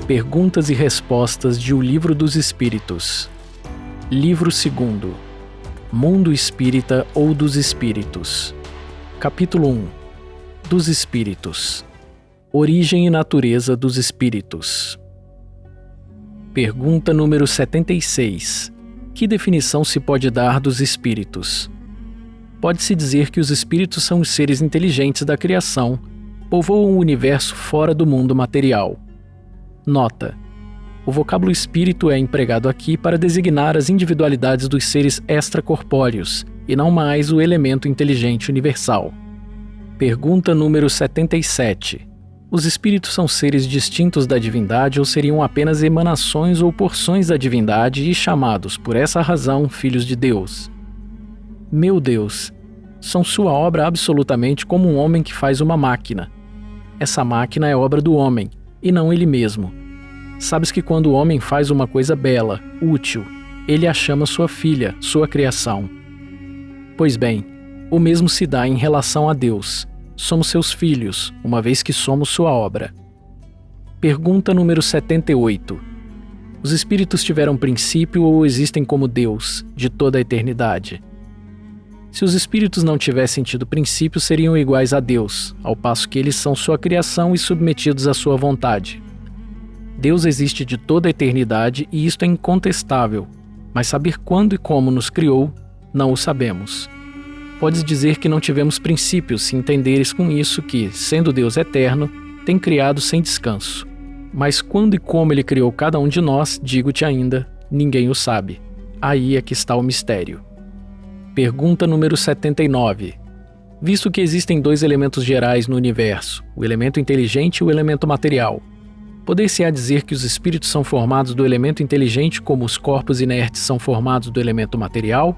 Perguntas e respostas de O Livro dos Espíritos. Livro 2. Mundo Espírita ou dos Espíritos. Capítulo 1. Dos Espíritos. Origem e natureza dos Espíritos. Pergunta número 76. Que definição se pode dar dos Espíritos? Pode-se dizer que os Espíritos são os seres inteligentes da criação, povoam o universo fora do mundo material. Nota: o vocábulo espírito é empregado aqui para designar as individualidades dos seres extracorpóreos, e não mais o elemento inteligente universal. Pergunta número 77. Os espíritos são seres distintos da divindade ou seriam apenas emanações ou porções da divindade e chamados, por essa razão, filhos de Deus? Meu Deus, são sua obra absolutamente como um homem que faz uma máquina. Essa máquina é obra do homem, e não ele mesmo. Sabes que quando o homem faz uma coisa bela, útil, ele a chama sua filha, sua criação. Pois bem, o mesmo se dá em relação a Deus. Somos seus filhos, uma vez que somos sua obra. Pergunta número 78. Os espíritos tiveram princípio ou existem como Deus, de toda a eternidade? Se os espíritos não tivessem tido princípio, seriam iguais a Deus, ao passo que eles são sua criação e submetidos à sua vontade. Deus existe de toda a eternidade e isto é incontestável, mas saber quando e como nos criou, não o sabemos. Podes dizer que não tivemos princípios se entenderes com isso que, sendo Deus eterno, tem criado sem descanso. Mas quando e como ele criou cada um de nós, digo-te ainda, ninguém o sabe. Aí é que está o mistério. Pergunta número 79. Visto que existem dois elementos gerais no universo, o elemento inteligente e o elemento material, poder-se-á dizer que os espíritos são formados do elemento inteligente como os corpos inertes são formados do elemento material?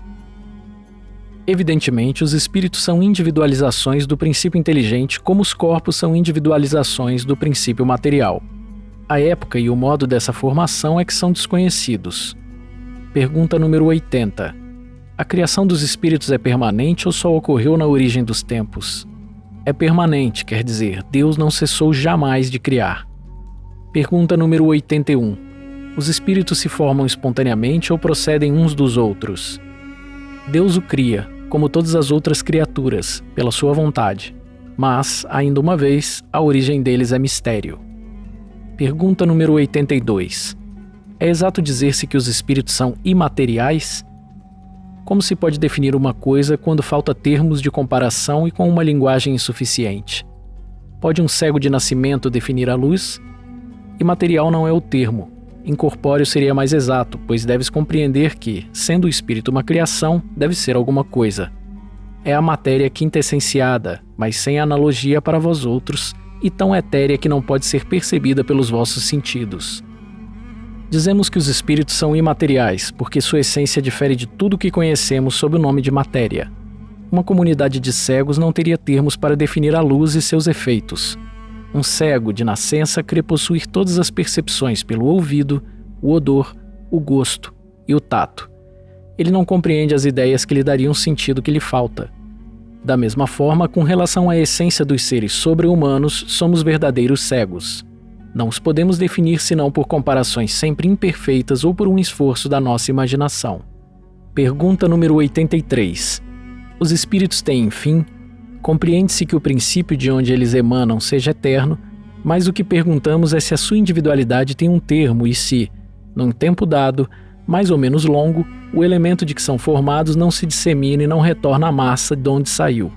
Evidentemente, os espíritos são individualizações do princípio inteligente como os corpos são individualizações do princípio material. A época e o modo dessa formação é que são desconhecidos. Pergunta número 80. A criação dos espíritos é permanente ou só ocorreu na origem dos tempos? É permanente, quer dizer, Deus não cessou jamais de criar. Pergunta número 81. Os espíritos se formam espontaneamente ou procedem uns dos outros? Deus o cria, como todas as outras criaturas, pela sua vontade. Mas, ainda uma vez, a origem deles é mistério. Pergunta número 82. É exato dizer-se que os espíritos são imateriais? Como se pode definir uma coisa quando falta termos de comparação e com uma linguagem insuficiente? Pode um cego de nascimento definir a luz? Imaterial não é o termo. Incorpóreo seria mais exato, pois deves compreender que, sendo o espírito uma criação, deve ser alguma coisa. É a matéria quintessenciada, mas sem analogia para vós outros, e tão etérea que não pode ser percebida pelos vossos sentidos. Dizemos que os espíritos são imateriais, porque sua essência difere de tudo o que conhecemos sob o nome de matéria. Uma comunidade de cegos não teria termos para definir a luz e seus efeitos. Um cego, de nascença, crê possuir todas as percepções pelo ouvido, o odor, o gosto e o tato. Ele não compreende as ideias que lhe dariam sentido que lhe falta. Da mesma forma, com relação à essência dos seres sobre-humanos, somos verdadeiros cegos. Não os podemos definir senão por comparações sempre imperfeitas ou por um esforço da nossa imaginação. Pergunta número 83. Os espíritos têm fim? Compreende-se que o princípio de onde eles emanam seja eterno, mas o que perguntamos é se a sua individualidade tem um termo e se, num tempo dado, mais ou menos longo, o elemento de que são formados não se dissemina e não retorna à massa de onde saiu,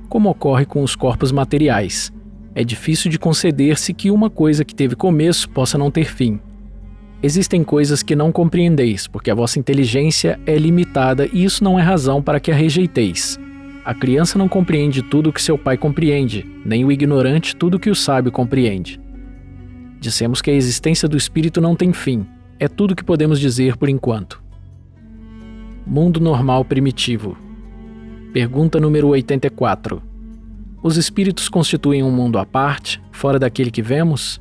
como ocorre com os corpos materiais. É difícil de conceder-se que uma coisa que teve começo possa não ter fim. Existem coisas que não compreendeis, porque a vossa inteligência é limitada e isso não é razão para que a rejeiteis. A criança não compreende tudo o que seu pai compreende, nem o ignorante tudo o que o sábio compreende. Dissemos que a existência do espírito não tem fim. É tudo o que podemos dizer por enquanto. Mundo normal primitivo. Pergunta número 84. Os espíritos constituem um mundo à parte, fora daquele que vemos?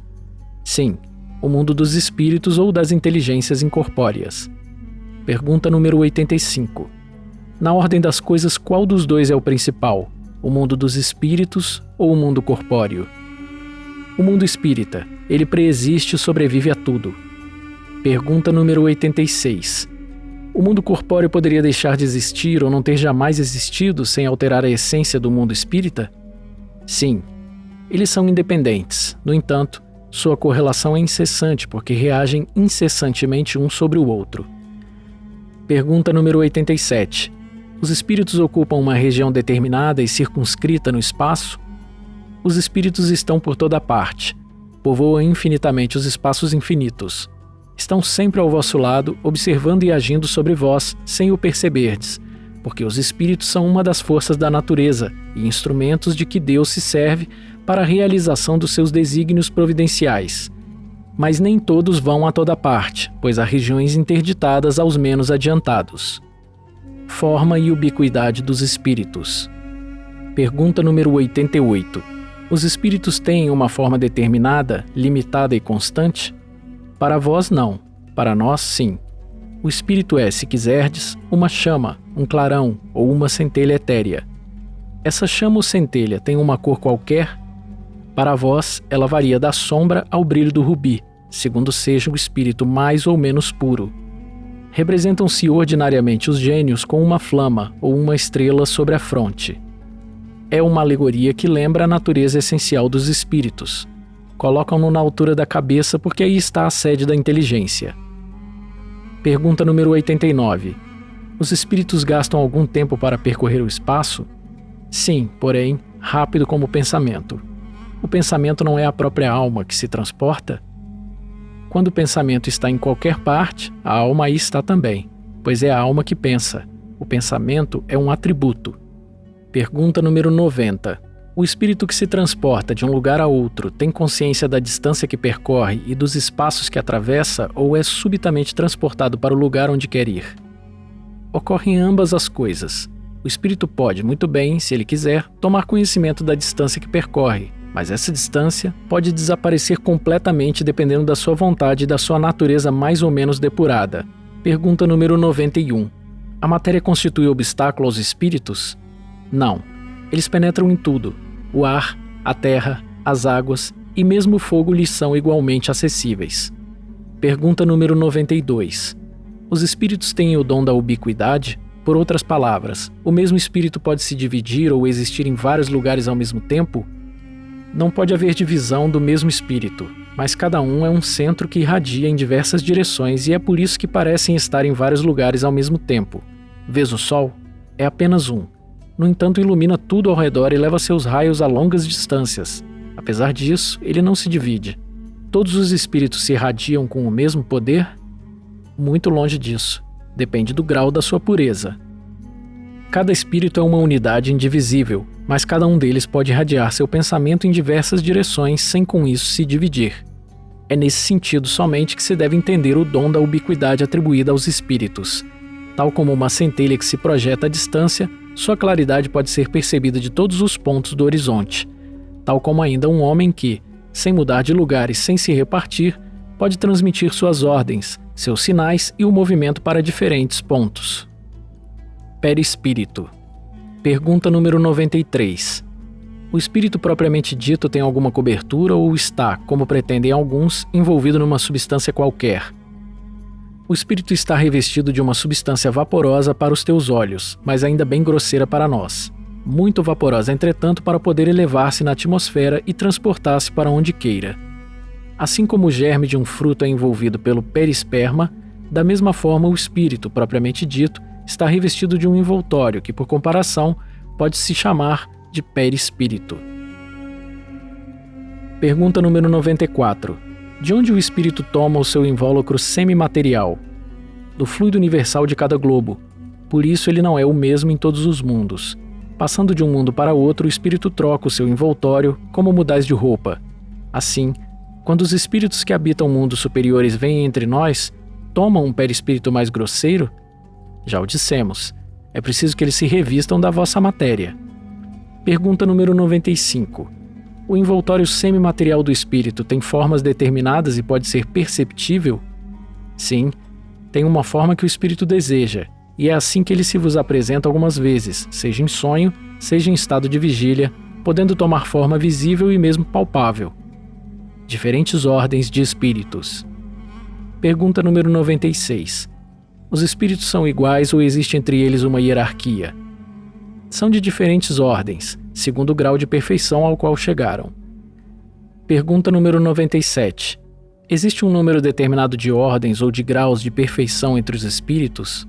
Sim, o mundo dos espíritos ou das inteligências incorpóreas. Pergunta número 85. Na ordem das coisas, qual dos dois é o principal? O mundo dos espíritos ou o mundo corpóreo? O mundo espírita, Ele preexiste e sobrevive a tudo. Pergunta número 86. O mundo corpóreo poderia deixar de existir ou não ter jamais existido sem alterar a essência do mundo espírita? Sim. Eles são independentes. No entanto, sua correlação é incessante porque reagem incessantemente um sobre o outro. Pergunta número 87. Os espíritos ocupam uma região determinada e circunscrita no espaço? Os espíritos estão por toda parte. Povoam infinitamente os espaços infinitos. Estão sempre ao vosso lado, observando e agindo sobre vós, sem o perceberdes, porque os espíritos são uma das forças da natureza e instrumentos de que Deus se serve para a realização dos seus desígnios providenciais. Mas nem todos vão a toda parte, pois há regiões interditadas aos menos adiantados. Forma e ubiquidade dos espíritos. Pergunta número 88. Os espíritos têm uma forma determinada, limitada e constante? Para vós, não. Para nós, sim. O espírito é, se quiserdes, uma chama, um clarão ou uma centelha etérea. Essa chama ou centelha tem uma cor qualquer? Para vós, ela varia da sombra ao brilho do rubi, segundo seja o espírito mais ou menos puro. Representam-se ordinariamente os gênios com uma flama ou uma estrela sobre a fronte. É uma alegoria que lembra a natureza essencial dos espíritos. Colocam-no na altura da cabeça porque aí está a sede da inteligência. Pergunta número 89. Os espíritos gastam algum tempo para percorrer o espaço? Sim, porém, rápido como o pensamento. O pensamento não é a própria alma que se transporta? Quando o pensamento está em qualquer parte, a alma aí está também, pois é a alma que pensa. O pensamento é um atributo. Pergunta número 90. O espírito que se transporta de um lugar a outro tem consciência da distância que percorre e dos espaços que atravessa ou é subitamente transportado para o lugar onde quer ir? Ocorrem ambas as coisas. O espírito pode, muito bem, se ele quiser, tomar conhecimento da distância que percorre, mas essa distância pode desaparecer completamente dependendo da sua vontade e da sua natureza mais ou menos depurada. Pergunta número 91. A matéria constitui obstáculo aos espíritos? Não. Eles penetram em tudo. O ar, a terra, as águas e mesmo o fogo lhes são igualmente acessíveis. Pergunta número 92. Os espíritos têm o dom da ubiquidade? Por outras palavras, o mesmo espírito pode se dividir ou existir em vários lugares ao mesmo tempo? Não pode haver divisão do mesmo espírito, mas cada um é um centro que irradia em diversas direções e é por isso que parecem estar em vários lugares ao mesmo tempo. Vês o Sol? É apenas um. No entanto, ilumina tudo ao redor e leva seus raios a longas distâncias. Apesar disso, ele não se divide. Todos os espíritos se irradiam com o mesmo poder? Muito longe disso. Depende do grau da sua pureza. Cada espírito é uma unidade indivisível, mas cada um deles pode irradiar seu pensamento em diversas direções sem com isso se dividir. É nesse sentido somente que se deve entender o dom da ubiquidade atribuída aos espíritos. Tal como uma centelha que se projeta à distância, sua claridade pode ser percebida de todos os pontos do horizonte, tal como ainda um homem que, sem mudar de lugar e sem se repartir, pode transmitir suas ordens, seus sinais e o movimento para diferentes pontos. Perispírito. Pergunta número 93. O espírito propriamente dito tem alguma cobertura ou está, como pretendem alguns, envolvido numa substância qualquer? O espírito está revestido de uma substância vaporosa para os teus olhos, mas ainda bem grosseira para nós. Muito vaporosa, entretanto, para poder elevar-se na atmosfera e transportar-se para onde queira. Assim como o germe de um fruto é envolvido pelo perisperma, da mesma forma o espírito, propriamente dito, está revestido de um envoltório que, por comparação, pode se chamar de perispírito. Pergunta número 94. De onde o espírito toma o seu invólucro semimaterial? Do fluido universal de cada globo. Por isso ele não é o mesmo em todos os mundos. Passando de um mundo para outro, o espírito troca o seu envoltório como mudais de roupa. Assim, quando os espíritos que habitam mundos superiores vêm entre nós, tomam um perispírito mais grosseiro? Já o dissemos. É preciso que eles se revistam da vossa matéria. Pergunta número 95. O envoltório semimaterial do espírito tem formas determinadas e pode ser perceptível? Sim, tem uma forma que o espírito deseja, e é assim que ele se vos apresenta algumas vezes, seja em sonho, seja em estado de vigília, podendo tomar forma visível e mesmo palpável. diferentes ordens de espíritos. Pergunta número 96. Os espíritos são iguais ou existe entre eles uma hierarquia? São de diferentes ordens, segundo o grau de perfeição ao qual chegaram. Pergunta número 97. Existe um número determinado de ordens ou de graus de perfeição entre os espíritos?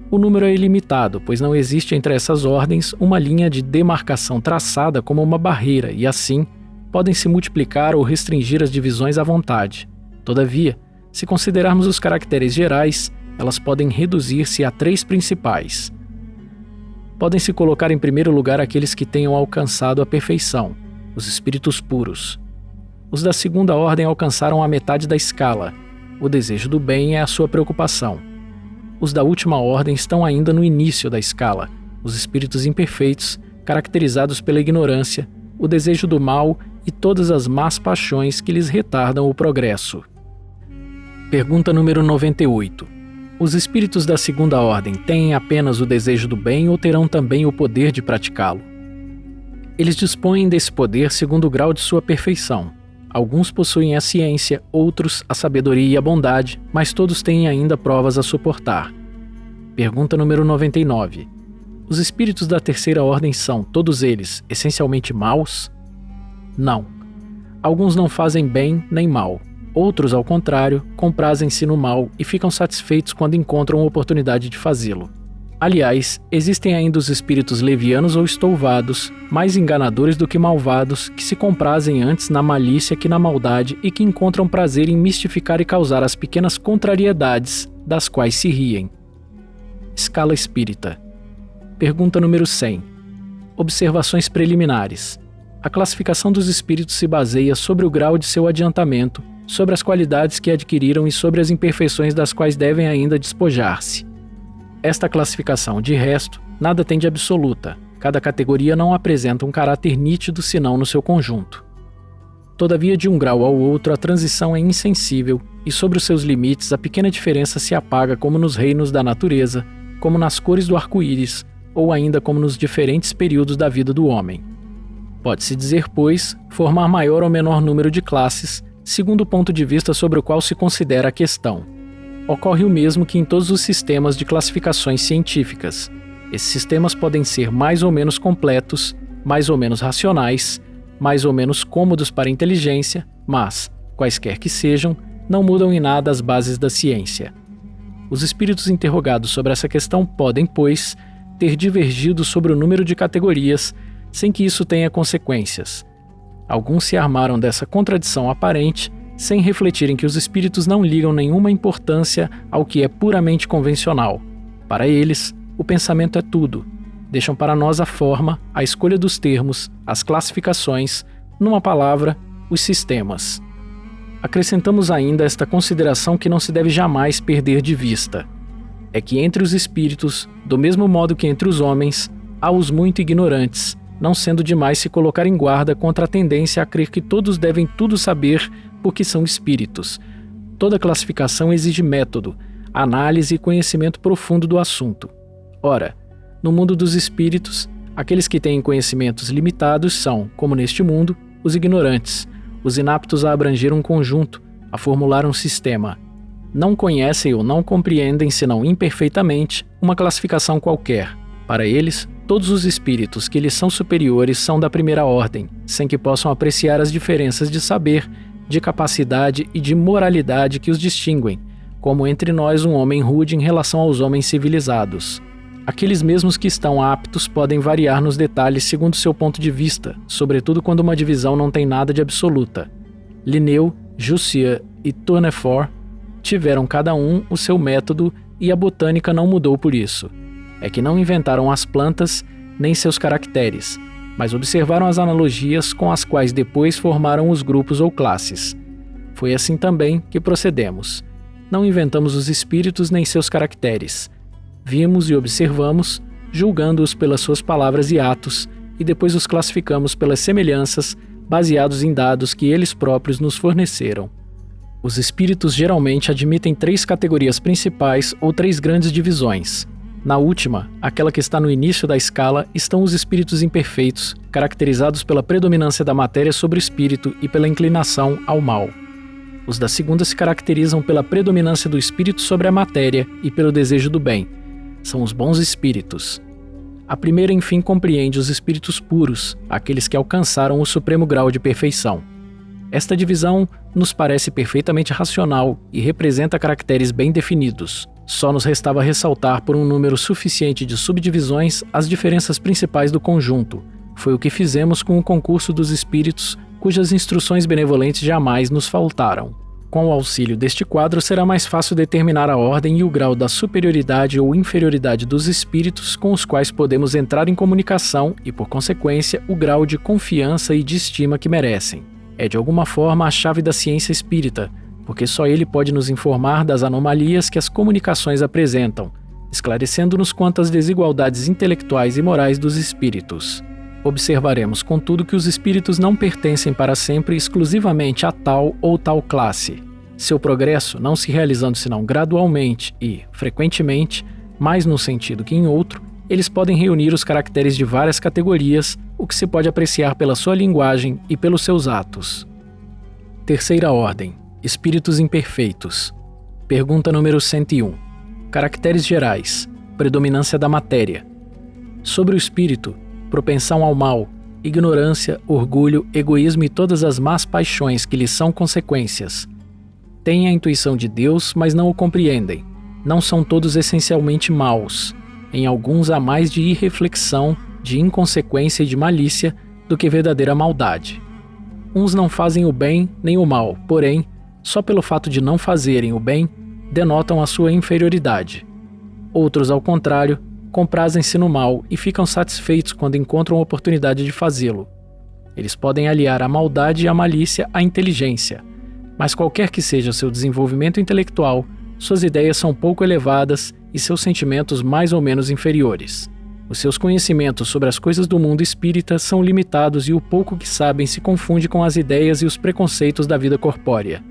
O número é ilimitado, pois não existe entre essas ordens uma linha de demarcação traçada como uma barreira e, assim, podem se multiplicar ou restringir as divisões à vontade. Todavia, se considerarmos os caracteres gerais, elas podem reduzir-se a 3 principais. Podem-se colocar em primeiro lugar aqueles que tenham alcançado a perfeição, os espíritos puros. Os da segunda ordem alcançaram a metade da escala. O desejo do bem é a sua preocupação. Os da última ordem estão ainda no início da escala, os espíritos imperfeitos, caracterizados pela ignorância, o desejo do mal e todas as más paixões que lhes retardam o progresso. Pergunta número 98. Os espíritos da segunda ordem têm apenas o desejo do bem ou terão também o poder de praticá-lo? Eles dispõem desse poder segundo o grau de sua perfeição. Alguns possuem a ciência, outros a sabedoria e a bondade, mas todos têm ainda provas a suportar. Pergunta número 99. Os espíritos da terceira ordem são, todos eles, essencialmente maus? Não. Alguns não fazem bem nem mal. Outros, ao contrário, comprazem-se no mal e ficam satisfeitos quando encontram oportunidade de fazê-lo. Aliás, existem ainda os espíritos levianos ou estouvados, mais enganadores do que malvados, que se comprazem antes na malícia que na maldade e que encontram prazer em mistificar e causar as pequenas contrariedades das quais se riem. Escala espírita. Pergunta número 100. Observações preliminares. A classificação dos espíritos se baseia sobre o grau de seu adiantamento, sobre as qualidades que adquiriram e sobre as imperfeições das quais devem ainda despojar-se. Esta classificação, de resto, nada tem de absoluta. Cada categoria não apresenta um caráter nítido senão no seu conjunto. Todavia, de um grau ao outro, a transição é insensível e sobre os seus limites a pequena diferença se apaga como nos reinos da natureza, como nas cores do arco-íris, ou ainda como nos diferentes períodos da vida do homem. Pode-se dizer, pois, formar maior ou menor número de classes, segundo o ponto de vista sobre o qual se considera a questão. Ocorre o mesmo que em todos os sistemas de classificações científicas. Esses sistemas podem ser mais ou menos completos, mais ou menos racionais, mais ou menos cômodos para a inteligência, mas, quaisquer que sejam, não mudam em nada as bases da ciência. Os espíritos interrogados sobre essa questão podem, pois, ter divergido sobre o número de categorias, sem que isso tenha consequências. Alguns se armaram dessa contradição aparente, sem refletirem que os espíritos não ligam nenhuma importância ao que é puramente convencional. Para eles, o pensamento é tudo. Deixam para nós a forma, a escolha dos termos, as classificações, numa palavra, os sistemas. Acrescentamos ainda esta consideração que não se deve jamais perder de vista. É que entre os espíritos, do mesmo modo que entre os homens, há os muito ignorantes, não sendo demais se colocar em guarda contra a tendência a crer que todos devem tudo saber porque são espíritos. Toda classificação exige método, análise e conhecimento profundo do assunto. Ora, no mundo dos espíritos, aqueles que têm conhecimentos limitados são, como neste mundo, os ignorantes, os inaptos a abranger um conjunto, a formular um sistema. Não conhecem ou não compreendem, senão imperfeitamente, uma classificação qualquer. Para eles, todos os espíritos que lhes são superiores são da primeira ordem, sem que possam apreciar as diferenças de saber, de capacidade e de moralidade que os distinguem, como entre nós um homem rude em relação aos homens civilizados. Aqueles mesmos que estão aptos podem variar nos detalhes segundo seu ponto de vista, sobretudo quando uma divisão não tem nada de absoluta. Linneu, Jussieu e Tournefort tiveram cada um o seu método e a botânica não mudou por isso. É que não inventaram as plantas nem seus caracteres, mas observaram as analogias com as quais depois formaram os grupos ou classes. Foi assim também que procedemos. Não inventamos os espíritos nem seus caracteres. Vimos e observamos, julgando-os pelas suas palavras e atos, e depois os classificamos pelas semelhanças, baseados em dados que eles próprios nos forneceram. Os espíritos geralmente admitem 3 categorias principais ou 3 grandes divisões: Na última, aquela que está no início da escala, estão os espíritos imperfeitos, caracterizados pela predominância da matéria sobre o espírito e pela inclinação ao mal. Os da segunda se caracterizam pela predominância do espírito sobre a matéria e pelo desejo do bem. São os bons espíritos. A primeira, enfim, compreende os espíritos puros, aqueles que alcançaram o supremo grau de perfeição. Esta divisão nos parece perfeitamente racional e representa caracteres bem definidos. Só nos restava ressaltar por um número suficiente de subdivisões as diferenças principais do conjunto. Foi o que fizemos com o concurso dos espíritos, cujas instruções benevolentes jamais nos faltaram. Com o auxílio deste quadro, será mais fácil determinar a ordem e o grau da superioridade ou inferioridade dos espíritos com os quais podemos entrar em comunicação e, por consequência, o grau de confiança e de estima que merecem. É, de alguma forma, a chave da ciência espírita, porque só ele pode nos informar das anomalias que as comunicações apresentam, esclarecendo-nos quanto às desigualdades intelectuais e morais dos espíritos. Observaremos, contudo, que os espíritos não pertencem para sempre exclusivamente a tal ou tal classe. Seu progresso, não se realizando senão gradualmente e, frequentemente, mais num sentido que em outro, eles podem reunir os caracteres de várias categorias, o que se pode apreciar pela sua linguagem e pelos seus atos. Terceira ordem. Espíritos imperfeitos. Pergunta número 101. Caracteres gerais. Predominância da matéria. Sobre o espírito, propensão ao mal, ignorância, orgulho, egoísmo e todas as más paixões que lhes são consequências. Têm a intuição de Deus, mas não o compreendem. Não são todos essencialmente maus. Em alguns há mais de irreflexão, de inconsequência e de malícia do que verdadeira maldade. Uns não fazem o bem nem o mal, porém, só pelo fato de não fazerem o bem, denotam a sua inferioridade. Outros, ao contrário, comprazem-se no mal e ficam satisfeitos quando encontram a oportunidade de fazê-lo. Eles podem aliar a maldade e a malícia à inteligência, mas qualquer que seja seu desenvolvimento intelectual, suas ideias são pouco elevadas e seus sentimentos mais ou menos inferiores. Os seus conhecimentos sobre as coisas do mundo espírita são limitados e o pouco que sabem se confunde com as ideias e os preconceitos da vida corpórea.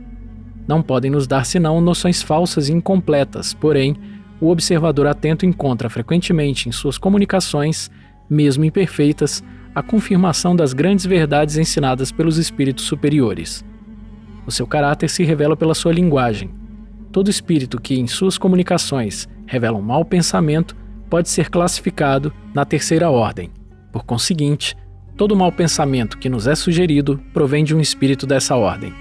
Não podem nos dar senão noções falsas e incompletas, porém, o observador atento encontra frequentemente em suas comunicações, mesmo imperfeitas, a confirmação das grandes verdades ensinadas pelos espíritos superiores. O seu caráter se revela pela sua linguagem. Todo espírito que, em suas comunicações, revela um mau pensamento pode ser classificado na terceira ordem. Por conseguinte, todo mau pensamento que nos é sugerido provém de um espírito dessa ordem.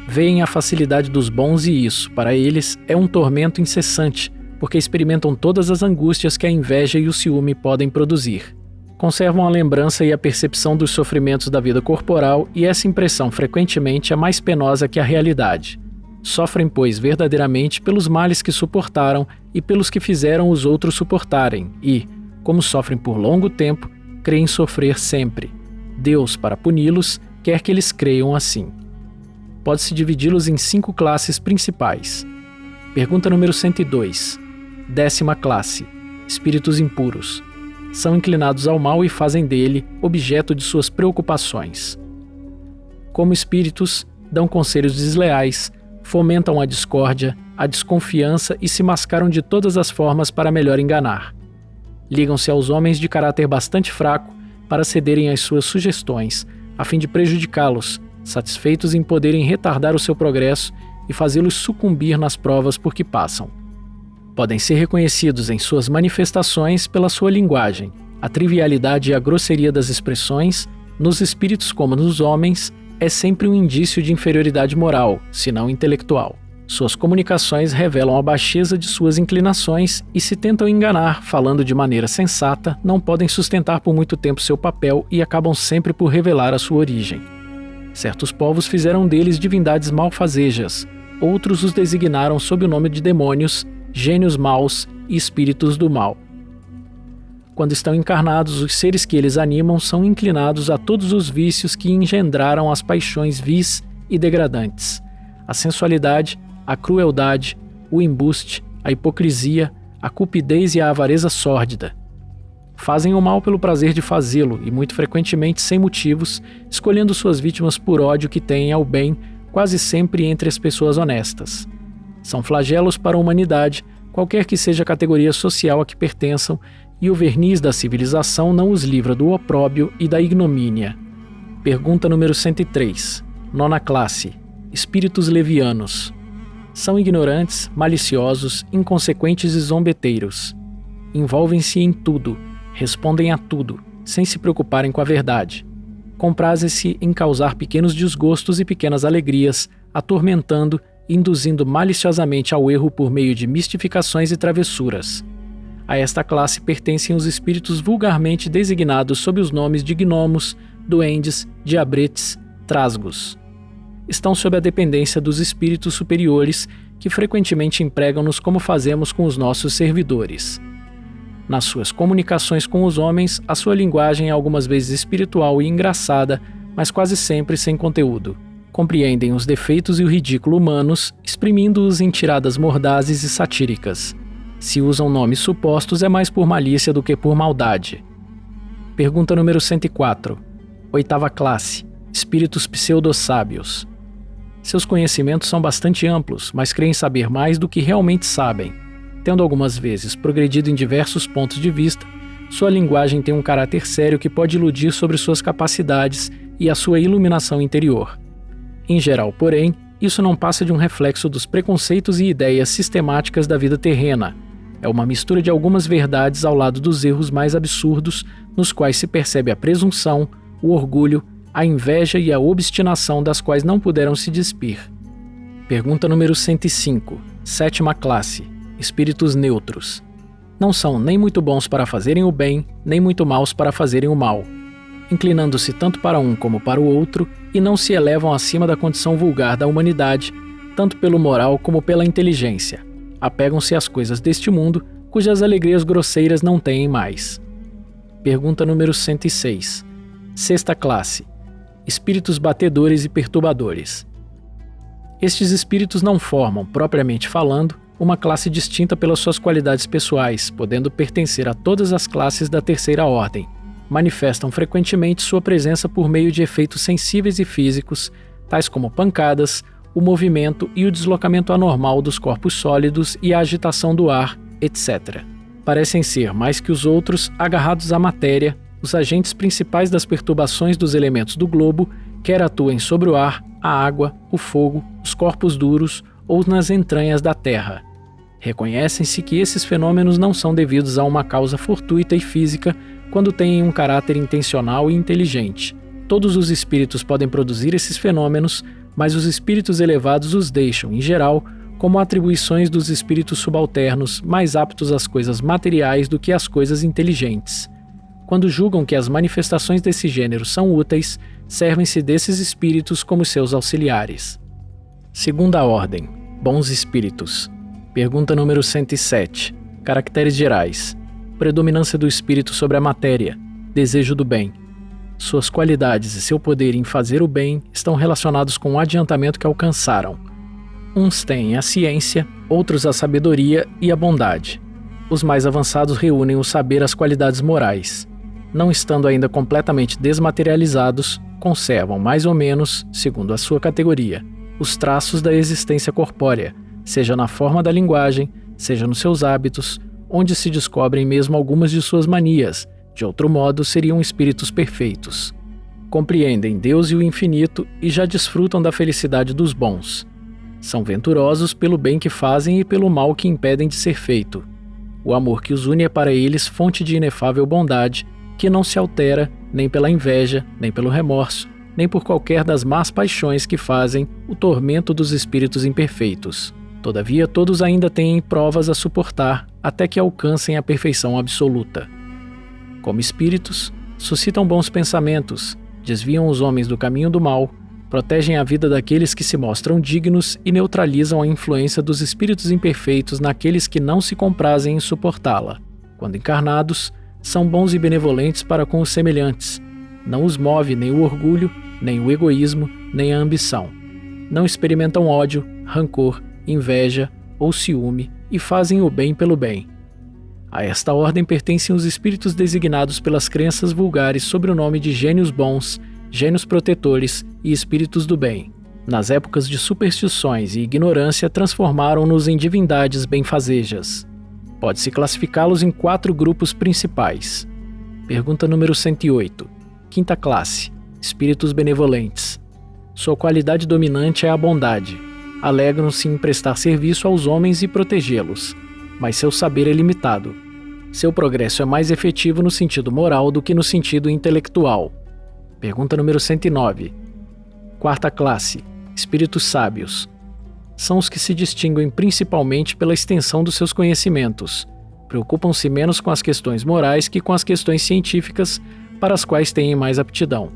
Veem a facilidade dos bons e isso, para eles, é um tormento incessante, porque experimentam todas as angústias que a inveja e o ciúme podem produzir. Conservam a lembrança e a percepção dos sofrimentos da vida corporal e essa impressão frequentemente é mais penosa que a realidade. Sofrem, pois, verdadeiramente pelos males que suportaram e pelos que fizeram os outros suportarem e, como sofrem por longo tempo, creem sofrer sempre. Deus, para puni-los, quer que eles creiam assim. Pode-se dividi-los em 5 classes principais. Pergunta número 102. 10ª classe. Espíritos impuros. São inclinados ao mal e fazem dele objeto de suas preocupações. Como espíritos, dão conselhos desleais, fomentam a discórdia, a desconfiança e se mascaram de todas as formas para melhor enganar. Ligam-se aos homens de caráter bastante fraco para cederem às suas sugestões, a fim de prejudicá-los, satisfeitos em poderem retardar o seu progresso e fazê-los sucumbir nas provas por que passam. Podem ser reconhecidos em suas manifestações pela sua linguagem, a trivialidade e a grosseria das expressões, nos espíritos como nos homens, é sempre um indício de inferioridade moral, se não intelectual. Suas comunicações revelam a baixeza de suas inclinações e se tentam enganar, falando de maneira sensata, não podem sustentar por muito tempo seu papel e acabam sempre por revelar a sua origem. Certos povos fizeram deles divindades malfazejas, outros os designaram sob o nome de demônios, gênios maus e espíritos do mal. Quando estão encarnados, os seres que eles animam são inclinados a todos os vícios que engendraram as paixões vis e degradantes, a sensualidade, a crueldade, o embuste, a hipocrisia, a cupidez e a avareza sórdida. Fazem o mal pelo prazer de fazê-lo e muito frequentemente sem motivos, escolhendo suas vítimas por ódio que têm ao bem, quase sempre entre as pessoas honestas. São flagelos para a humanidade qualquer que seja a categoria social a que pertençam, e o verniz da civilização não os livra do opróbrio e da ignomínia. Pergunta número 103. Nona classe. Espíritos levianos. São ignorantes, maliciosos, inconsequentes e zombeteiros. Envolvem-se em tudo, respondem a tudo, sem se preocuparem com a verdade. Comprazem-se em causar pequenos desgostos e pequenas alegrias, atormentando e induzindo maliciosamente ao erro por meio de mistificações e travessuras. A esta classe pertencem os espíritos vulgarmente designados sob os nomes de gnomos, duendes, diabretes, trasgos. Estão sob a dependência dos espíritos superiores, que frequentemente empregam-nos como fazemos com os nossos servidores. Nas suas comunicações com os homens, a sua linguagem é algumas vezes espiritual e engraçada, mas quase sempre sem conteúdo. Compreendem os defeitos e o ridículo humanos, exprimindo-os em tiradas mordazes e satíricas. Se usam nomes supostos, é mais por malícia do que por maldade. Pergunta número 104. Oitava classe. Espíritos pseudo-sábios. Seus conhecimentos são bastante amplos, mas creem saber mais do que realmente sabem. Tendo algumas vezes progredido em diversos pontos de vista, sua linguagem tem um caráter sério que pode iludir sobre suas capacidades e a sua iluminação interior. Em geral, porém, isso não passa de um reflexo dos preconceitos e ideias sistemáticas da vida terrena. É uma mistura de algumas verdades ao lado dos erros mais absurdos, nos quais se percebe a presunção, o orgulho, a inveja e a obstinação das quais não puderam se despir. Pergunta número 105. Sétima classe. Espíritos neutros. Não são nem muito bons para fazerem o bem, nem muito maus para fazerem o mal, inclinando-se tanto para um como para o outro, e não se elevam acima da condição vulgar da humanidade, tanto pelo moral como pela inteligência. Apegam-se às coisas deste mundo, cujas alegrias grosseiras não têm mais. Pergunta número 106. Sexta classe. Espíritos batedores e perturbadores. Estes espíritos não formam, propriamente falando, uma classe distinta pelas suas qualidades pessoais, podendo pertencer a todas as classes da terceira ordem. Manifestam frequentemente sua presença por meio de efeitos sensíveis e físicos, tais como pancadas, o movimento e o deslocamento anormal dos corpos sólidos e a agitação do ar, etc. Parecem ser, mais que os outros, agarrados à matéria, os agentes principais das perturbações dos elementos do globo, quer atuem sobre o ar, a água, o fogo, os corpos duros ou nas entranhas da terra. Reconhecem-se que esses fenômenos não são devidos a uma causa fortuita e física quando têm um caráter intencional e inteligente. Todos os espíritos podem produzir esses fenômenos, mas os espíritos elevados os deixam, em geral, como atribuições dos espíritos subalternos mais aptos às coisas materiais do que às coisas inteligentes. Quando julgam que as manifestações desse gênero são úteis, servem-se desses espíritos como seus auxiliares. Segunda ordem. Bons espíritos. Pergunta número 107. Caracteres gerais. Predominância do espírito sobre a matéria. Desejo do bem. Suas qualidades e seu poder em fazer o bem estão relacionados com o adiantamento que alcançaram. Uns têm a ciência, outros a sabedoria e a bondade. Os mais avançados reúnem o saber às qualidades morais. Não estando ainda completamente desmaterializados, conservam mais ou menos, segundo a sua categoria, os traços da existência corpórea, seja na forma da linguagem, seja nos seus hábitos, onde se descobrem mesmo algumas de suas manias. De outro modo, seriam espíritos perfeitos. Compreendem Deus e o infinito e já desfrutam da felicidade dos bons. São venturosos pelo bem que fazem e pelo mal que impedem de ser feito. O amor que os une é para eles fonte de inefável bondade, que não se altera nem pela inveja, nem pelo remorso, nem por qualquer das más paixões que fazem o tormento dos espíritos imperfeitos. Todavia, todos ainda têm provas a suportar até que alcancem a perfeição absoluta. Como espíritos, suscitam bons pensamentos, desviam os homens do caminho do mal, protegem a vida daqueles que se mostram dignos e neutralizam a influência dos espíritos imperfeitos naqueles que não se comprazem em suportá-la. Quando encarnados, são bons e benevolentes para com os semelhantes. Não os move nem o orgulho, nem o egoísmo, nem a ambição. Não experimentam ódio, rancor, inveja ou ciúme e fazem o bem pelo bem. A esta ordem pertencem os espíritos designados pelas crenças vulgares sob o nome de gênios bons, gênios protetores e espíritos do bem. Nas épocas de superstições e ignorância, transformaram-nos em divindades benfazejas. Pode-se classificá-los em 4 grupos principais. Pergunta número 108. Quinta classe. Espíritos benevolentes. Sua qualidade dominante é a bondade. Alegram-se em prestar serviço aos homens e protegê-los, mas seu saber é limitado. Seu progresso é mais efetivo no sentido moral do que no sentido intelectual. Pergunta número 109. Quarta classe. Espíritos sábios. São os que se distinguem principalmente pela extensão dos seus conhecimentos. Preocupam-se menos com as questões morais que com as questões científicas, para as quais têm mais aptidão.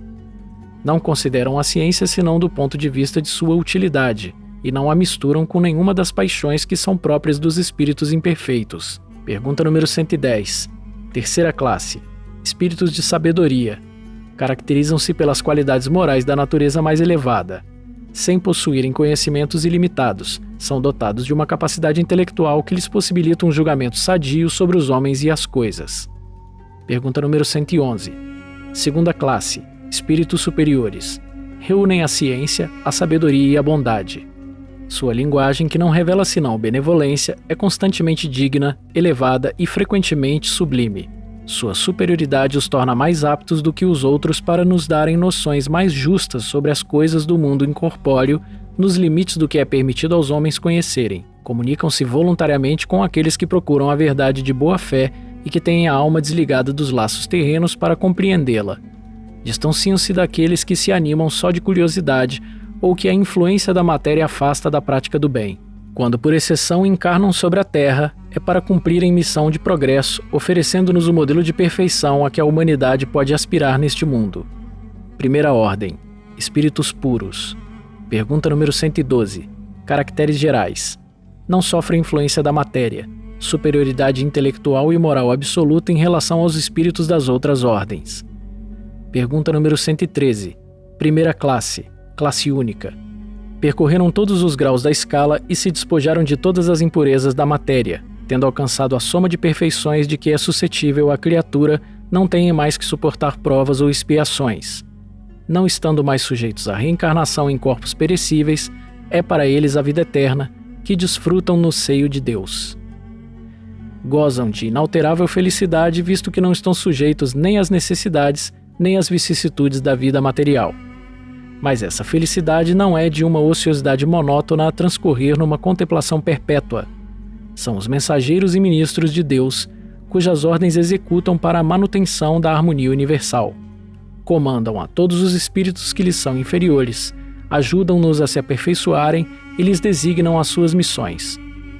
Não consideram a ciência senão do ponto de vista de sua utilidade, e não a misturam com nenhuma das paixões que são próprias dos espíritos imperfeitos. Pergunta número 110. Terceira classe. Espíritos de sabedoria. Caracterizam-se pelas qualidades morais da natureza mais elevada. Sem possuírem conhecimentos ilimitados, são dotados de uma capacidade intelectual que lhes possibilita um julgamento sadio sobre os homens e as coisas. Pergunta número 111. Segunda classe. Espíritos superiores. Reúnem a ciência, a sabedoria e a bondade. Sua linguagem, que não revela senão benevolência, é constantemente digna, elevada e frequentemente sublime. Sua superioridade os torna mais aptos do que os outros para nos darem noções mais justas sobre as coisas do mundo incorpóreo, nos limites do que é permitido aos homens conhecerem. Comunicam-se voluntariamente com aqueles que procuram a verdade de boa fé e que têm a alma desligada dos laços terrenos para compreendê-la. Distanciam-se daqueles que se animam só de curiosidade ou que a influência da matéria afasta da prática do bem. Quando por exceção encarnam sobre a Terra, é para cumprirem missão de progresso, oferecendo-nos o modelo de perfeição a que a humanidade pode aspirar neste mundo. Primeira ordem. Espíritos puros. Pergunta número 112. Caracteres gerais. Não sofrem influência da matéria. Superioridade intelectual e moral absoluta em relação aos espíritos das outras ordens. Pergunta número 113. Primeira classe. Classe única. Percorreram todos os graus da escala e se despojaram de todas as impurezas da matéria, tendo alcançado a soma de perfeições de que é suscetível a criatura, não têm mais que suportar provas ou expiações. Não estando mais sujeitos à reencarnação em corpos perecíveis, é para eles a vida eterna, que desfrutam no seio de Deus. Gozam de inalterável felicidade, visto que não estão sujeitos nem às necessidades, nem às vicissitudes da vida material. Mas essa felicidade não é de uma ociosidade monótona a transcorrer numa contemplação perpétua. São os mensageiros e ministros de Deus, cujas ordens executam para a manutenção da harmonia universal. Comandam a todos os espíritos que lhes são inferiores, ajudam-nos a se aperfeiçoarem e lhes designam as suas missões.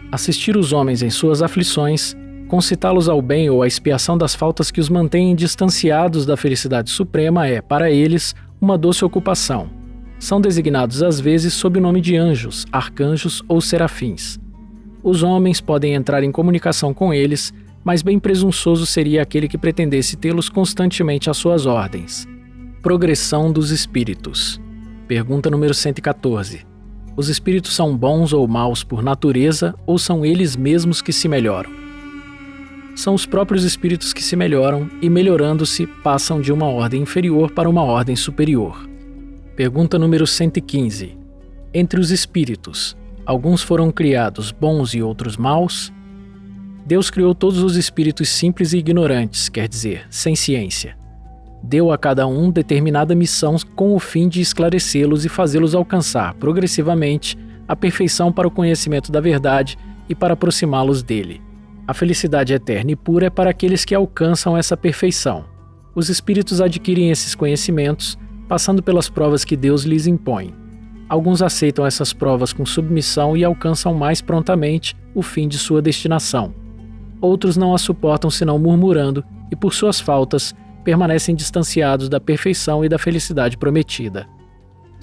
Assistir os homens em suas aflições, concitá-los ao bem ou à expiação das faltas que os mantêm distanciados da felicidade suprema é, para eles, uma doce ocupação. São designados às vezes sob o nome de anjos, arcanjos ou serafins. Os homens podem entrar em comunicação com eles, mas bem presunçoso seria aquele que pretendesse tê-los constantemente às suas ordens. Progressão dos espíritos. Pergunta número 114. Os espíritos são bons ou maus por natureza ou são eles mesmos que se melhoram? São os próprios espíritos que se melhoram e, melhorando-se, passam de uma ordem inferior para uma ordem superior. Pergunta número 115. Entre os espíritos, alguns foram criados bons e outros maus? Deus criou todos os espíritos simples e ignorantes, quer dizer, sem ciência. Deu a cada um determinada missão com o fim de esclarecê-los e fazê-los alcançar, progressivamente, a perfeição para o conhecimento da verdade e para aproximá-los dele. A felicidade eterna e pura é para aqueles que alcançam essa perfeição. Os espíritos adquirem esses conhecimentos, passando pelas provas que Deus lhes impõe. Alguns aceitam essas provas com submissão e alcançam mais prontamente o fim de sua destinação. Outros não as suportam senão murmurando e, por suas faltas, permanecem distanciados da perfeição e da felicidade prometida.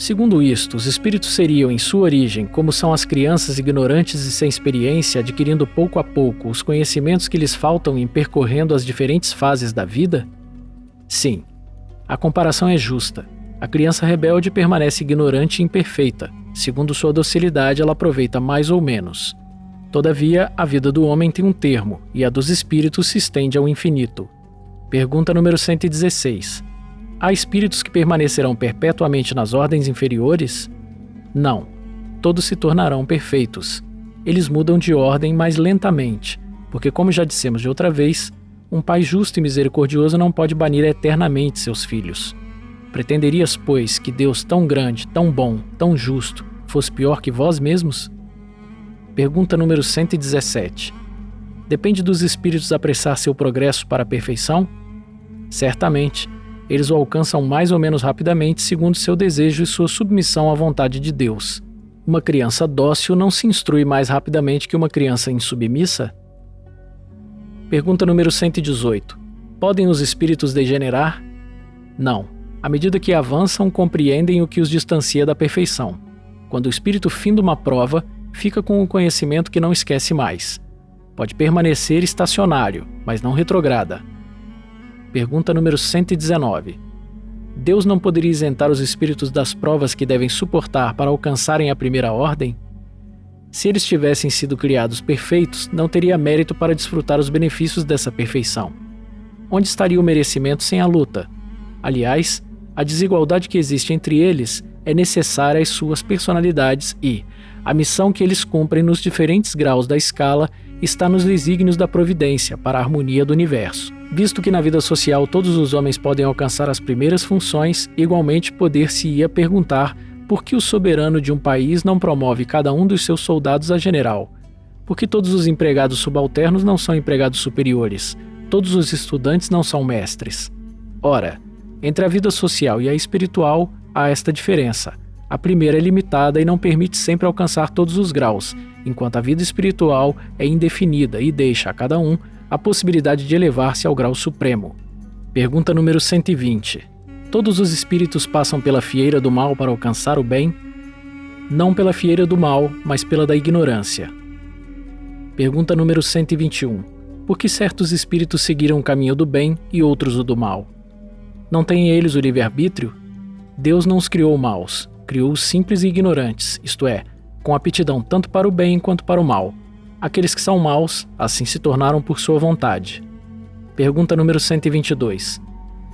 Segundo isto, os espíritos seriam, em sua origem, como são as crianças ignorantes e sem experiência, adquirindo pouco a pouco os conhecimentos que lhes faltam em percorrendo as diferentes fases da vida? Sim, a comparação é justa. A criança rebelde permanece ignorante e imperfeita. Segundo sua docilidade, ela aproveita mais ou menos. Todavia, a vida do homem tem um termo, e a dos espíritos se estende ao infinito. Pergunta número 116. Há espíritos que permanecerão perpetuamente nas ordens inferiores? Não. Todos se tornarão perfeitos. Eles mudam de ordem mais lentamente, Porque, como já dissemos de outra vez, um pai justo e misericordioso não pode banir eternamente seus filhos. Pretenderias, pois, que Deus tão grande, tão bom, tão justo, fosse pior que vós mesmos? Pergunta número 117. Depende dos espíritos apressar seu progresso para a perfeição? Certamente, eles o alcançam mais ou menos rapidamente segundo seu desejo e sua submissão à vontade de Deus. Uma criança dócil não se instrui mais rapidamente que uma criança insubmissa? Pergunta número 118. Podem os espíritos degenerar? Não. À medida que avançam, compreendem o que os distancia da perfeição. Quando o espírito finda uma prova, fica com o conhecimento que não esquece mais. Pode permanecer estacionário, mas não retrograda. Pergunta número 119. Deus não poderia isentar os espíritos das provas que devem suportar para alcançarem a primeira ordem? Se eles tivessem sido criados perfeitos, não teria mérito para desfrutar os benefícios dessa perfeição. Onde estaria o merecimento sem a luta? Aliás, a desigualdade que existe entre eles é necessária às suas personalidades e a missão que eles cumprem nos diferentes graus da escala está nos desígnios da providência para a harmonia do universo. Visto que na vida social todos os homens podem alcançar as primeiras funções, igualmente poder-se-ia perguntar por que o soberano de um país não promove cada um dos seus soldados a general? Por que todos os empregados subalternos não são empregados superiores? Todos os estudantes não são mestres? Ora, entre a vida social e a espiritual há esta diferença. A primeira é limitada e não permite sempre alcançar todos os graus, enquanto a vida espiritual é indefinida e deixa a cada um a possibilidade de elevar-se ao grau supremo. Pergunta número 120. Todos os espíritos passam pela fieira do mal para alcançar o bem? Não pela fieira do mal, mas pela da ignorância. Pergunta número 121. Por que certos espíritos seguiram o caminho do bem e outros o do mal? Não têm eles o livre-arbítrio? Deus não os criou maus, criou-os simples e ignorantes, isto é, com aptidão tanto para o bem quanto para o mal. Aqueles que são maus, assim se tornaram por sua vontade. Pergunta número 122.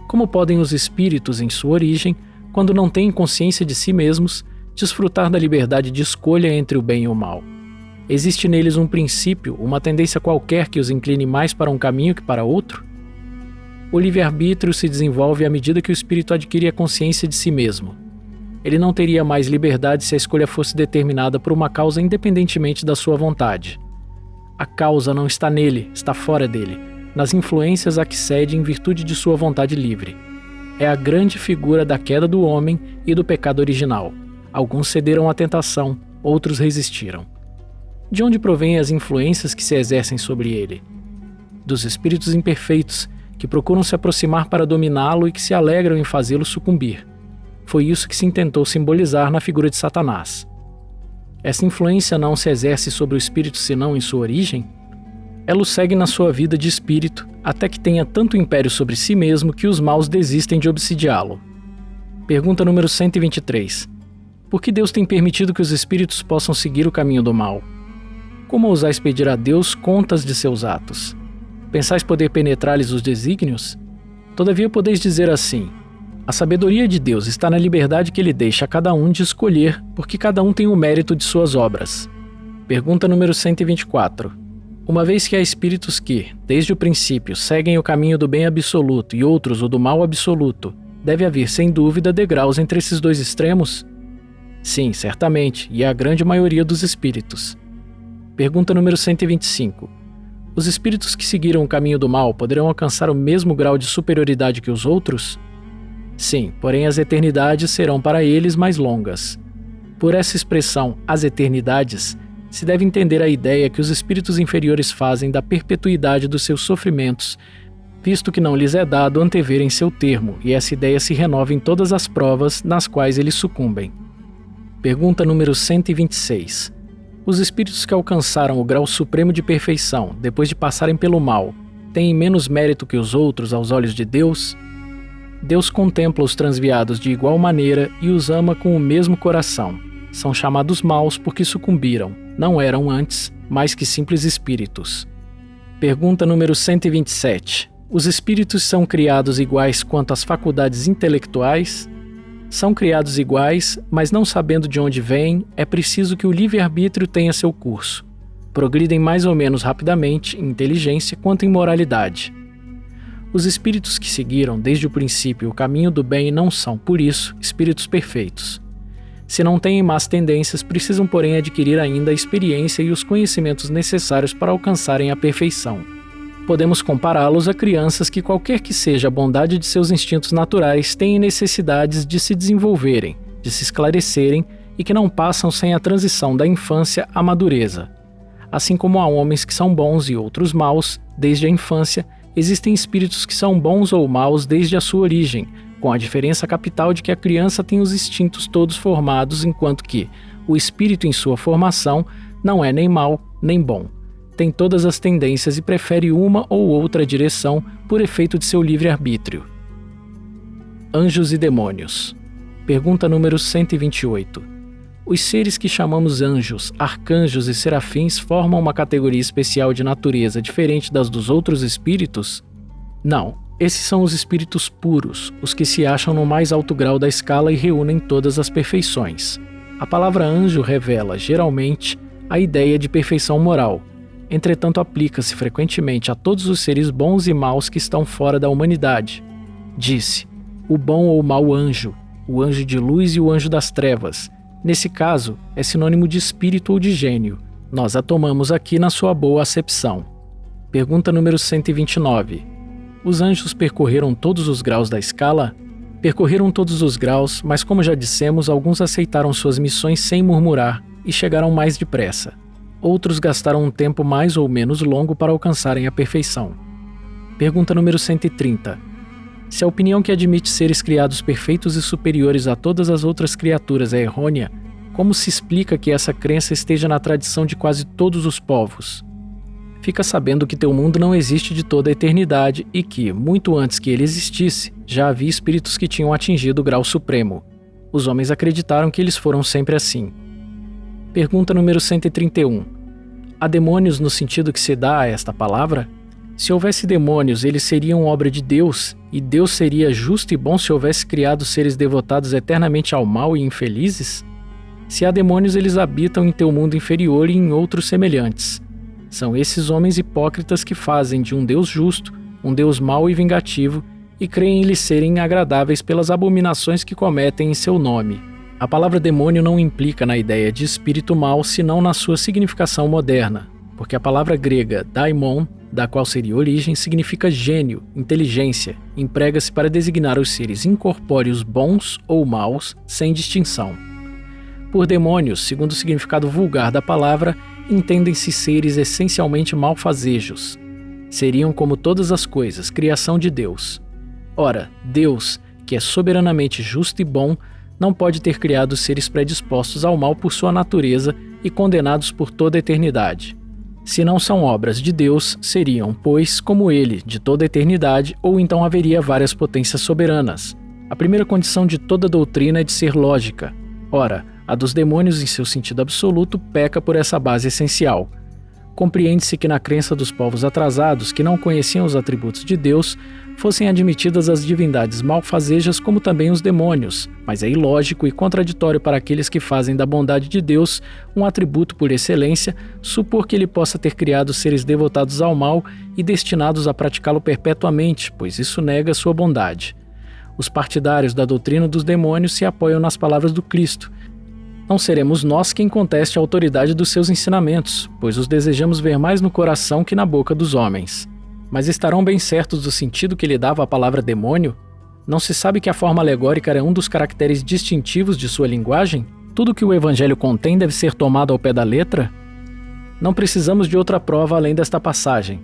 Como podem os espíritos, em sua origem, quando não têm consciência de si mesmos, desfrutar da liberdade de escolha entre o bem e o mal? Existe neles um princípio, uma tendência qualquer que os incline mais para um caminho que para outro? O livre-arbítrio se desenvolve à medida que o espírito adquire a consciência de si mesmo. Ele não teria mais liberdade se a escolha fosse determinada por uma causa independentemente da sua vontade. A causa não está nele, está fora dele, nas influências a que cede em virtude de sua vontade livre. É a grande figura da queda do homem e do pecado original. Alguns cederam à tentação, outros resistiram. De onde provêm as influências que se exercem sobre ele? Dos espíritos imperfeitos, que procuram se aproximar para dominá-lo e que se alegram em fazê-lo sucumbir. Foi isso que se intentou simbolizar na figura de Satanás. Essa influência não se exerce sobre o espírito senão em sua origem? Ela o segue na sua vida de espírito, até que tenha tanto império sobre si mesmo que os maus desistem de obsidiá-lo. Pergunta número 123. Por que Deus tem permitido que os espíritos possam seguir o caminho do mal? Como ousais pedir a Deus contas de seus atos? Pensais poder penetrar-lhes os desígnios? Todavia podeis dizer assim: a sabedoria de Deus está na liberdade que Ele deixa a cada um de escolher, porque cada um tem o mérito de suas obras. Pergunta número 124. Uma vez que há espíritos que, desde o princípio, seguem o caminho do bem absoluto e outros o do mal absoluto, deve haver, sem dúvida, degraus entre esses dois extremos? Sim, certamente, e é a grande maioria dos espíritos. Pergunta número 125. Os espíritos que seguiram o caminho do mal poderão alcançar o mesmo grau de superioridade que os outros? Sim, porém as eternidades serão para eles mais longas. Por essa expressão, as eternidades, se deve entender a ideia que os espíritos inferiores fazem da perpetuidade dos seus sofrimentos, visto que não lhes é dado anteverem seu termo, e essa ideia se renova em todas as provas nas quais eles sucumbem. Pergunta número 126. Os espíritos que alcançaram o grau supremo de perfeição, depois de passarem pelo mal, têm menos mérito que os outros aos olhos de Deus? Deus contempla os transviados de igual maneira e os ama com o mesmo coração. São chamados maus porque sucumbiram, não eram antes mais que simples espíritos. Pergunta número 127. Os espíritos são criados iguais quanto às faculdades intelectuais? São criados iguais, mas não sabendo de onde vêm, é preciso que o livre-arbítrio tenha seu curso. Progridem mais ou menos rapidamente em inteligência quanto em moralidade. Os espíritos que seguiram desde o princípio o caminho do bem não são, por isso, espíritos perfeitos. Se não têm más tendências, precisam, porém, adquirir ainda a experiência e os conhecimentos necessários para alcançarem a perfeição. Podemos compará-los a crianças que, qualquer que seja a bondade de seus instintos naturais, têm necessidades de se desenvolverem, de se esclarecerem e que não passam sem a transição da infância à madureza. Assim como há homens que são bons e outros maus desde a infância, existem espíritos que são bons ou maus desde a sua origem, com a diferença capital de que a criança tem os instintos todos formados, enquanto que o espírito em sua formação não é nem mau nem bom. Tem todas as tendências e prefere uma ou outra direção por efeito de seu livre-arbítrio. Anjos e demônios. Pergunta número 128. Os seres que chamamos anjos, arcanjos e serafins formam uma categoria especial de natureza diferente das dos outros espíritos? Não. Esses são os espíritos puros, os que se acham no mais alto grau da escala e reúnem todas as perfeições. A palavra anjo revela, geralmente, a ideia de perfeição moral. Entretanto, aplica-se frequentemente a todos os seres bons e maus que estão fora da humanidade. Disse, o bom ou mau anjo, o anjo de luz e o anjo das trevas. Nesse caso, é sinônimo de espírito ou de gênio. Nós a tomamos aqui na sua boa acepção. Pergunta número 129. Os anjos percorreram todos os graus da escala? Percorreram todos os graus, mas como já dissemos, alguns aceitaram suas missões sem murmurar e chegaram mais depressa. Outros gastaram um tempo mais ou menos longo para alcançarem a perfeição. Pergunta número 130. Se a opinião que admite seres criados perfeitos e superiores a todas as outras criaturas é errônea, como se explica que essa crença esteja na tradição de quase todos os povos? Fica sabendo que teu mundo não existe de toda a eternidade e que, muito antes que ele existisse, já havia espíritos que tinham atingido o grau supremo. Os homens acreditaram que eles foram sempre assim. Pergunta número 131. Há demônios no sentido que se dá a esta palavra? Se houvesse demônios, eles seriam obra de Deus, e Deus seria justo e bom se houvesse criado seres devotados eternamente ao mal e infelizes? Se há demônios, eles habitam em teu mundo inferior e em outros semelhantes. São esses homens hipócritas que fazem de um Deus justo, um Deus mau e vingativo, e creem lhes serem agradáveis pelas abominações que cometem em seu nome. A palavra demônio não implica na ideia de espírito mau, senão na sua significação moderna, porque a palavra grega daimon, da qual seria origem, significa gênio, inteligência, emprega-se para designar os seres incorpóreos bons ou maus, sem distinção. Por demônios, segundo o significado vulgar da palavra, entendem-se seres essencialmente malfazejos. Seriam como todas as coisas, criação de Deus. Ora, Deus, que é soberanamente justo e bom, não pode ter criado seres predispostos ao mal por sua natureza e condenados por toda a eternidade. Se não são obras de Deus, seriam, pois, como ele, de toda a eternidade, ou então haveria várias potências soberanas. A primeira condição de toda doutrina é de ser lógica. Ora, a dos demônios em seu sentido absoluto peca por essa base essencial. Compreende-se que na crença dos povos atrasados, que não conheciam os atributos de Deus, fossem admitidas as divindades malfazejas como também os demônios, mas é ilógico e contraditório para aqueles que fazem da bondade de Deus um atributo por excelência, supor que ele possa ter criado seres devotados ao mal e destinados a praticá-lo perpetuamente, pois isso nega sua bondade. Os partidários da doutrina dos demônios se apoiam nas palavras do Cristo. Não seremos nós quem conteste a autoridade dos seus ensinamentos, pois os desejamos ver mais no coração que na boca dos homens. Mas estarão bem certos do sentido que lhe dava a palavra demônio? Não se sabe que a forma alegórica era um dos caracteres distintivos de sua linguagem? Tudo que o Evangelho contém deve ser tomado ao pé da letra? Não precisamos de outra prova além desta passagem.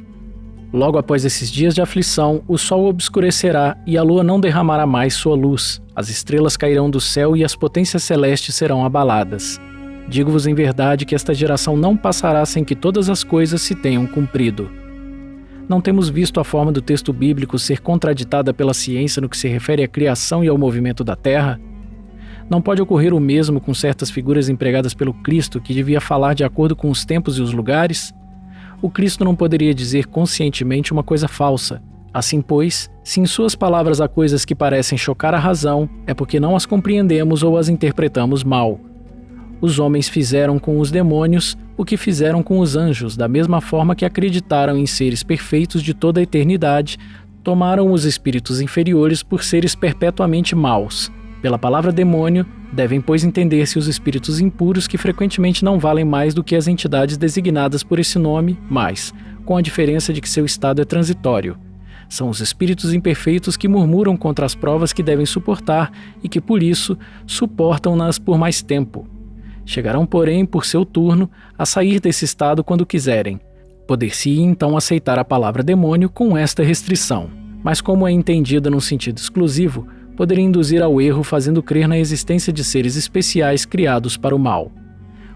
Logo após esses dias de aflição, o sol obscurecerá e a lua não derramará mais sua luz. As estrelas cairão do céu e as potências celestes serão abaladas. Digo-vos em verdade que esta geração não passará sem que todas as coisas se tenham cumprido. Não temos visto a forma do texto bíblico ser contraditada pela ciência no que se refere à criação e ao movimento da Terra? Não pode ocorrer o mesmo com certas figuras empregadas pelo Cristo, que devia falar de acordo com os tempos e os lugares? O Cristo não poderia dizer conscientemente uma coisa falsa. Assim, pois, se em suas palavras há coisas que parecem chocar a razão, é porque não as compreendemos ou as interpretamos mal. Os homens fizeram com os demônios o que fizeram com os anjos, da mesma forma que acreditaram em seres perfeitos de toda a eternidade, tomaram os espíritos inferiores por seres perpetuamente maus. Pela palavra demônio, devem, pois, entender-se os espíritos impuros que frequentemente não valem mais do que as entidades designadas por esse nome, mas, com a diferença de que seu estado é transitório. São os espíritos imperfeitos que murmuram contra as provas que devem suportar e que, por isso, suportam-nas por mais tempo. Chegarão, porém, por seu turno, a sair desse estado quando quiserem. Poder-se-ia então aceitar a palavra demônio com esta restrição, mas como é entendida num sentido exclusivo, poderia induzir ao erro fazendo crer na existência de seres especiais criados para o mal.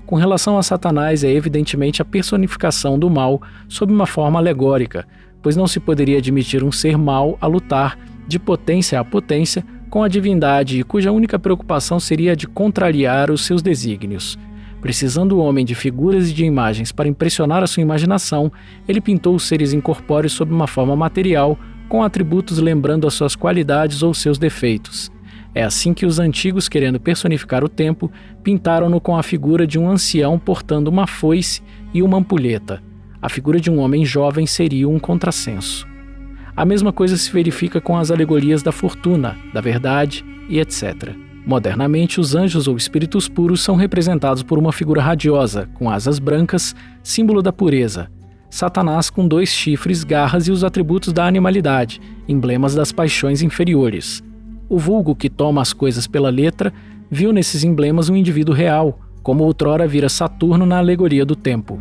Com relação a Satanás, é evidentemente a personificação do mal sob uma forma alegórica, pois não se poderia admitir um ser mau a lutar, de potência a potência, com a divindade e cuja única preocupação seria a de contrariar os seus desígnios. Precisando o homem de figuras e de imagens para impressionar a sua imaginação, ele pintou os seres incorpóreos sob uma forma material, com atributos lembrando as suas qualidades ou seus defeitos. É assim que os antigos, querendo personificar o tempo, pintaram-no com a figura de um ancião portando uma foice e uma ampulheta. A figura de um homem jovem seria um contrassenso. A mesma coisa se verifica com as alegorias da fortuna, da verdade e etc. Modernamente, os anjos ou espíritos puros são representados por uma figura radiosa, com asas brancas, símbolo da pureza. Satanás com 2 chifres, garras e os atributos da animalidade, emblemas das paixões inferiores. O vulgo que toma as coisas pela letra viu nesses emblemas um indivíduo real, como outrora vira Saturno na alegoria do tempo.